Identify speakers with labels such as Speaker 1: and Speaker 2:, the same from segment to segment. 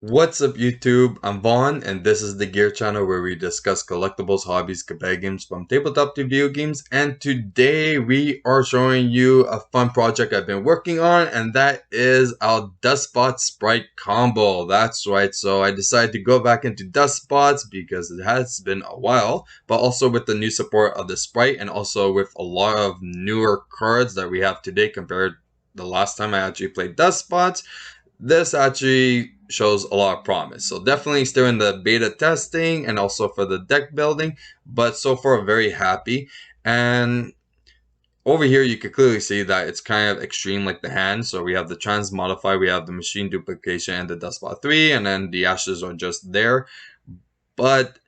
Speaker 1: What's up YouTube? I'm Vaughn and this is the Gear channel where we discuss collectibles, hobbies, competitive games from tabletop to video games, and today we are showing you a fun project I've been working on, and that is our Deskbot Spright combo. That's right, so I decided to go back into Deskbots because it has been a while, but also with the new support of the Sprite and also with a lot of newer cards that we have today compared to the last time I actually played Deskbots. This actually shows a lot of promise. So definitely still in the beta testing and also for the deck building, but so far very happy. And over here you can clearly see that it's kind of extreme like the hand. So we have the trans modify, we have the machine duplication and the Deskbot 3, and then the ashes are just there. But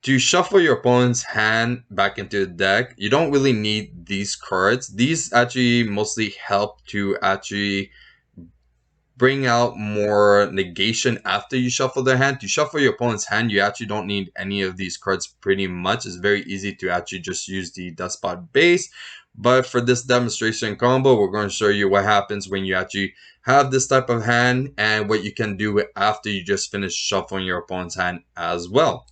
Speaker 1: to shuffle your opponent's hand back into the deck, you don't really need these cards. These actually mostly help to actually bring out more negation after you shuffle their hand. To shuffle your opponent's hand, you actually don't need any of these cards pretty much. It's very easy to actually just use the Deskbot base. But for this demonstration combo, we're going to show you what happens when you actually have this type of hand and what you can do after you just finish shuffling your opponent's hand as well.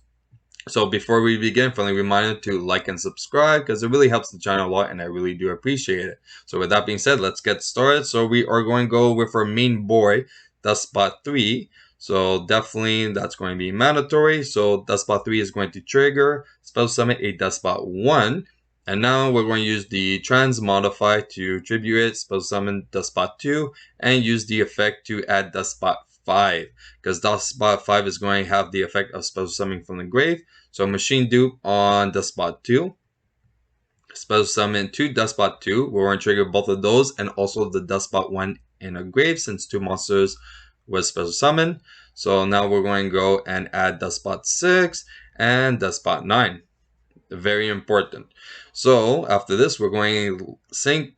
Speaker 1: So before we begin, friendly reminder to like and subscribe because it really helps the channel a lot and I really do appreciate it. So with that being said, let's get started. So we are going to go with our main boy, Deskbot 3. So definitely that's going to be mandatory. So Deskbot 3 is going to trigger, spell summon a Deskbot 1. And now we're going to use the trans modify to tribute it, spell summon Deskbot 2, and use the effect to add Deskbot 5, because Deskbot 5 is going to have the effect of spell summoning from the grave. So machine dupe on Deskbot 2, spell summon 2 Deskbot 2. We're going to trigger both of those and also the Deskbot 1 in a grave since 2 monsters was special summon. So now we're going to go and add Deskbot 6 and Deskbot 9. Very important. So after this, we're going to sync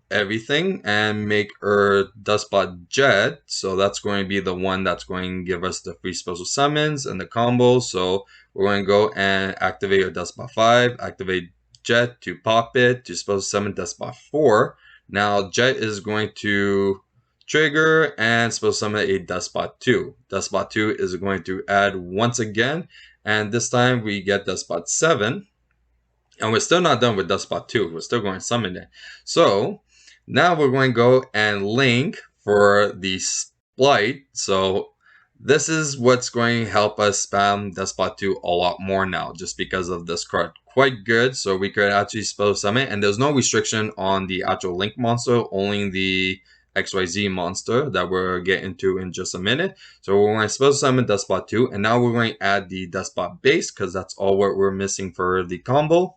Speaker 1: everything and make our Deskbot Jet. So that's going to be the one that's going to give us the free special summons and the combo. So we're going to go and activate our Deskbot 5, activate Jet to pop it to special summon Deskbot 4. Now Jet is going to trigger and special summon a Deskbot 2. Deskbot 2 is going to add once again, and this time we get Deskbot 7. And we're still not done with Deskbot 2. We're still going to summon it. So now we're going to go and link for the Spright. So this is what's going to help us spam Deskbot 2 a lot more now, just because of this card. Quite good. So we could actually spell summon, and there's no restriction on the actual link monster, only the XYZ monster that we're getting to in just a minute. So we're going to spell summon Deskbot 2, and now we're going to add the Deskbot base because that's all what we're missing for the combo.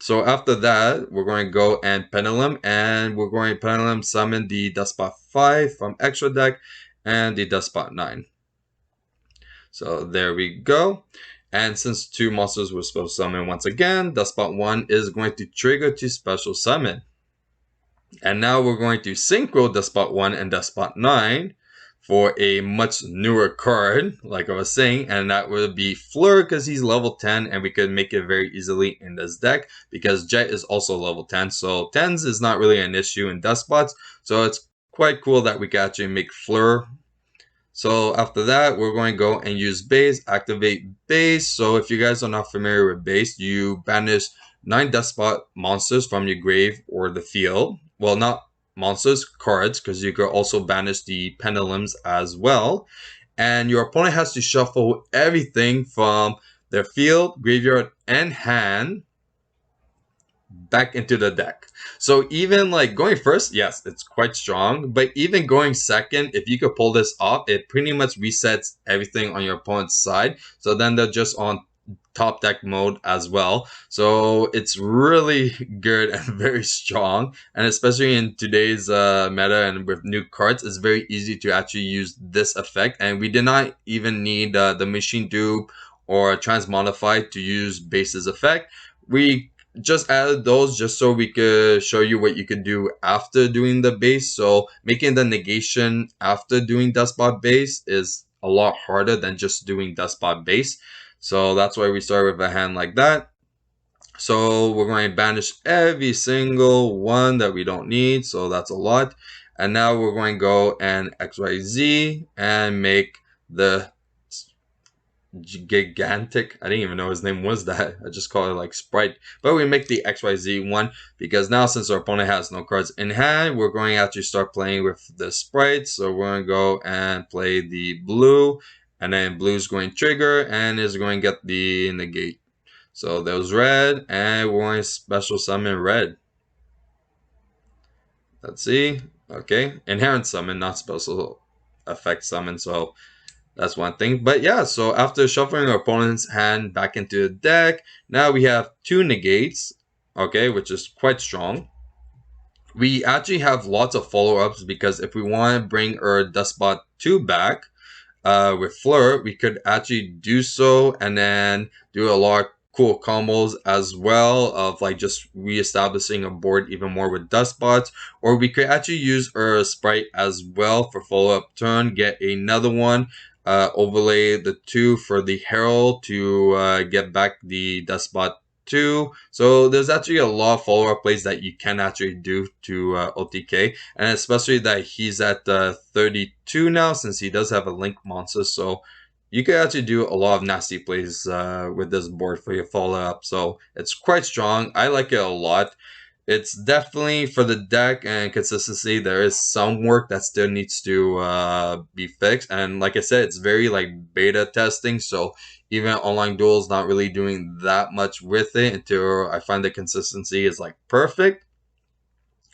Speaker 1: So after that, we're going to go and Pendulum, and we're going to Pendulum summon the Deskbot 5 from extra deck and the Deskbot 9. So there we go. And since 2 monsters were supposed to summon once again, Deskbot 1 is going to trigger to special summon. And now we're going to synchro Deskbot 1 and Deskbot 9 for a much newer card, like I was saying, and that would be Fleur because he's level 10 and we could make it very easily in this deck because Jet is also level 10. So 10s is not really an issue in Deskbots, so it's quite cool that we can actually make Fleur. So after that, we're going to go and use base, activate base. So if you guys are not familiar with base, you banish 9 Deskbot monsters from your grave or the field. Well, not monsters, cards, because you could also banish the pendulums as well. And your opponent has to shuffle everything from their field, graveyard, and hand back into the deck. So even like going first, yes, it's quite strong, but even going second, if you could pull this off, it pretty much resets everything on your opponent's side. So then they're just on top deck mode as well. So it's really good and very strong, and especially in today's meta and with new cards, it's very easy to actually use this effect. And we did not even need the machine dupe or transmodify to use base's effect. We just added those just so we could show you what you could do after doing the base. So making the negation after doing Deskbot base is a lot harder than just doing Deskbot base. So that's why we start with a hand like that. So we're going to banish every single one that we don't need. So that's a lot. And now we're going to go and XYZ and make the gigantic, I didn't even know his name was that. I just call it like Sprite. But we make the XYZ one because now since our opponent has no cards in hand, we're going to actually start playing with the Sprites. So we're going to go and play the blue, and then blue's going to trigger and is going to get the negate. So that was red, and we're going to special summon red. Let's see. Okay, inherent summon, not special effect summon. So that's one thing. But yeah, so after shuffling our opponent's hand back into the deck, now we have two negates, okay, which is quite strong. We actually have lots of follow-ups because if we want to bring our Deskbot 2 back, with Fleur, we could actually do so and then do a lot of cool combos as well of like just reestablishing a board even more with Deskbots. Or we could actually use our Sprite as well for follow-up turn, get another one, overlay the two for the Herald to get back the Deskbot 2. So there's actually a lot of follow-up plays that you can actually do to OTK, and especially that he's at 32 now since he does have a Link monster. So you could actually do a lot of nasty plays with this board for your follow-up. So it's quite strong. I like it a lot. It's definitely for the deck and consistency. There is some work that still needs to be fixed, and like I said, it's very like beta testing. So even online duels, not really doing that much with it until I find the consistency is like perfect.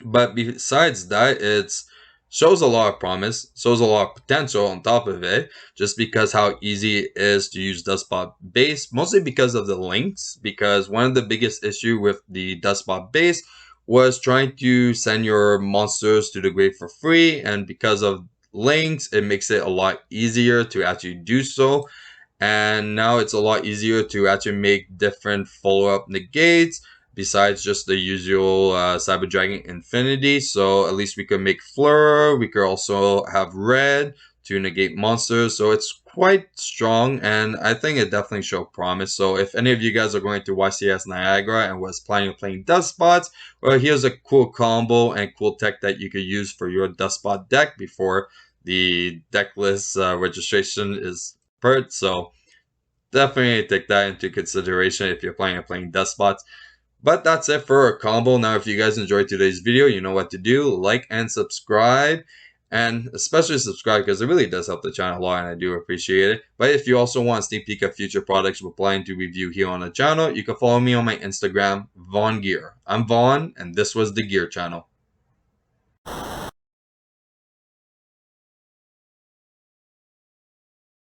Speaker 1: But besides that, it's shows a lot of promise, shows a lot of potential on top of it, just because how easy it is to use Dustbot base, mostly because of the links. Because one of the biggest issue with the Dustbot base was trying to send your monsters to the grave for free, and because of links, it makes it a lot easier to actually do so. And now it's a lot easier to actually make different follow-up negates besides just the usual Cyber Dragon Infinity. So at least we could make Fleur. We could also have red to negate monsters. So it's quite strong, and I think it definitely showed promise. So if any of you guys are going to YCS Niagara and was planning on playing Dustbots, well, here's a cool combo and cool tech that you could use for your Dustbot deck before the deck list registration is pert. So definitely take that into consideration if you're planning on playing Despots. But that's it for our combo. Now, if you guys enjoyed today's video, you know what to do. Like and subscribe. And especially subscribe because it really does help the channel a lot and I do appreciate it. But if you also want a sneak peek of future products we're planning to review here on the channel, you can follow me on my Instagram, VaughnGear. I'm Vaughn, and this was the Gear Channel.